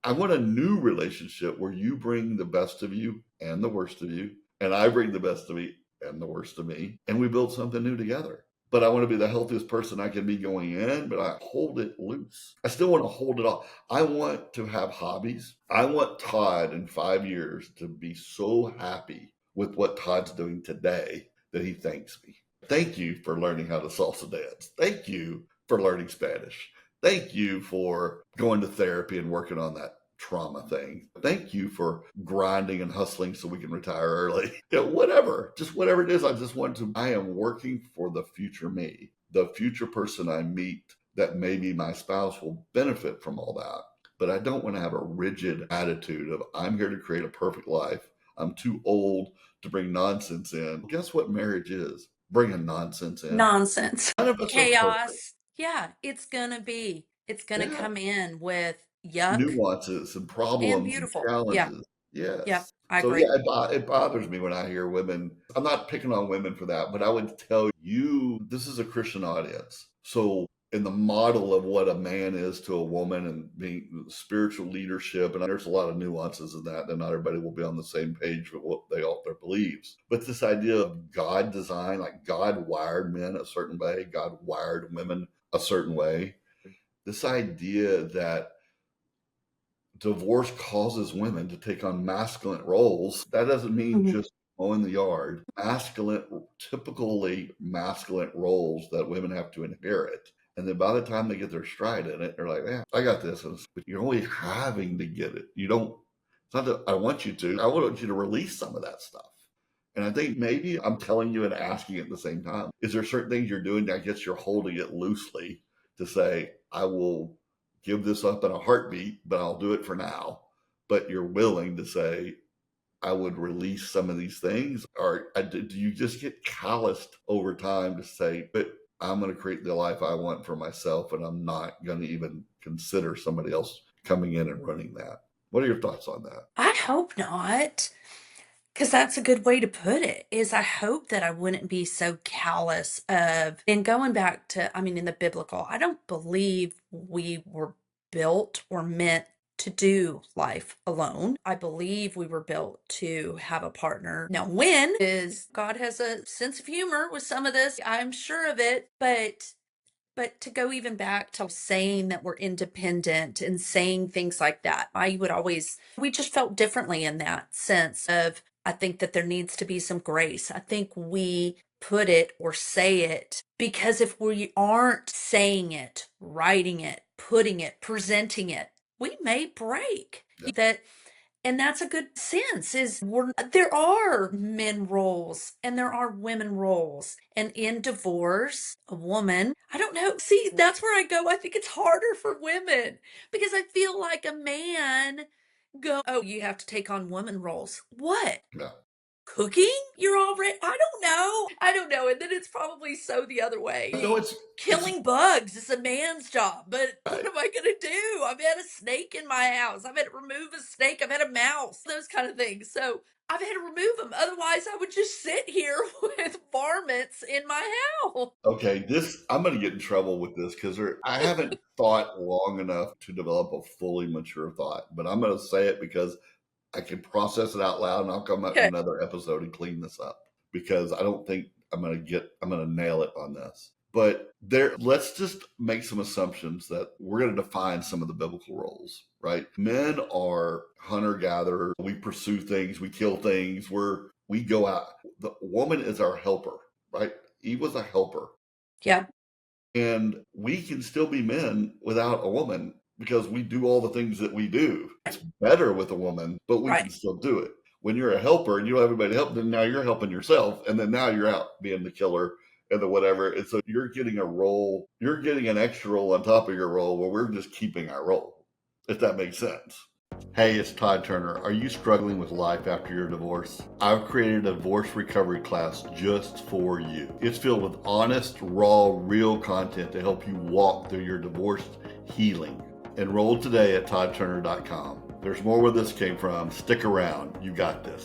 I want a new relationship where you bring the best of you and the worst of you, and I bring the best of me and the worst of me, and we build something new together. But I want to be the healthiest person I can be going in, but I hold it loose. I still want to hold it all. I want to have hobbies. I want Todd in 5 years to be so happy with what Todd's doing today that he thanks me. Thank you for learning how to salsa dance. Thank you for learning Spanish. Thank you for going to therapy and working on that trauma thing. Thank you for grinding and hustling so we can retire early. Whatever, just whatever it is. I am working for the future me, the future person I meet that maybe my spouse will benefit from all that. But I don't want to have a rigid attitude of I'm here to create a perfect life. I'm too old to bring nonsense in. Guess what marriage is? Bringing nonsense in. Nonsense. None of us are perfect. Chaos. Yeah, it's going to come in with yuck Nuances and and problems and beautiful. Yeah. challenges. Yeah, Yes. I So agree. it bothers me when I hear women. I'm not picking on women for that, but I would tell you this is a Christian audience. So in the model of what a man is to a woman and being spiritual leadership, and there's a lot of nuances in that, and not everybody will be on the same page with what their beliefs. But this idea of God design, like God wired men a certain way, God wired women a certain way. This idea that divorce causes women to take on masculine roles. That doesn't mean just mowing the yard. Typically masculine roles that women have to inherit. And then by the time they get their stride in it, they're like, yeah, I got this. But you're only having to get it. It's not that I want you to. I want you to release some of that stuff. And I think maybe I'm telling you and asking at the same time. Is there certain things you're doing that I guess you're holding it loosely to say, I will give this up in a heartbeat, but I'll do it for now. But you're willing to say, I would release some of these things? Or do you just get calloused over time to say, but I'm going to create the life I want for myself, and I'm not going to even consider somebody else coming in and running that? What are your thoughts on that? I hope not. Because that's a good way to put it, is I hope that I wouldn't be so callous of, and going back to, in the biblical, I don't believe we were built or meant to do life alone. I believe we were built to have a partner. Now, God has a sense of humor with some of this, I'm sure of it, but to go even back to saying that we're independent and saying things like that, we just felt differently in that sense of, I think that there needs to be some grace. I think we put it or say it because if we aren't saying it, writing it, putting it, presenting it, we may break. And that's a good sense there are men roles and there are women roles. And in divorce, a woman, I don't know. See, that's where I go. I think it's harder for women because I feel like a man oh, you have to take on woman roles. What? Yeah. Cooking? You're already, I don't know. And then it's probably so the other way. No, Killing bugs is a man's job, but what right. am I going to do? I've had a snake in my house. I've had to remove a snake. I've had a mouse, those kind of things. So I've had to remove them. Otherwise, I would just sit here with varmints in my house. Okay, I'm going to get in trouble with this because I haven't thought long enough to develop a fully mature thought, but I'm going to say it because I can process it out loud, and I'll come up in another episode and clean this up because I don't think I'm going to nail it on this. But let's just make some assumptions that we're going to define some of the biblical roles, right? Men are hunter-gatherer. We pursue things. We kill things. We go out. The woman is our helper, right? Eve was a helper. Yeah. And we can still be men without a woman because we do all the things that we do. It's better with a woman, but we can still do it. When you're a helper and you don't have everybody to help, then now you're helping yourself. And then now you're out being the killer and the whatever. And so you're getting a role, you're getting an extra role on top of your role where we're just keeping our role, if that makes sense. Hey, it's Todd Turner. Are you struggling with life after your divorce? I've created a divorce recovery class just for you. It's filled with honest, raw, real content to help you walk through your divorce healing. Enroll today at toddturner.com. There's more where this came from. Stick around. You got this.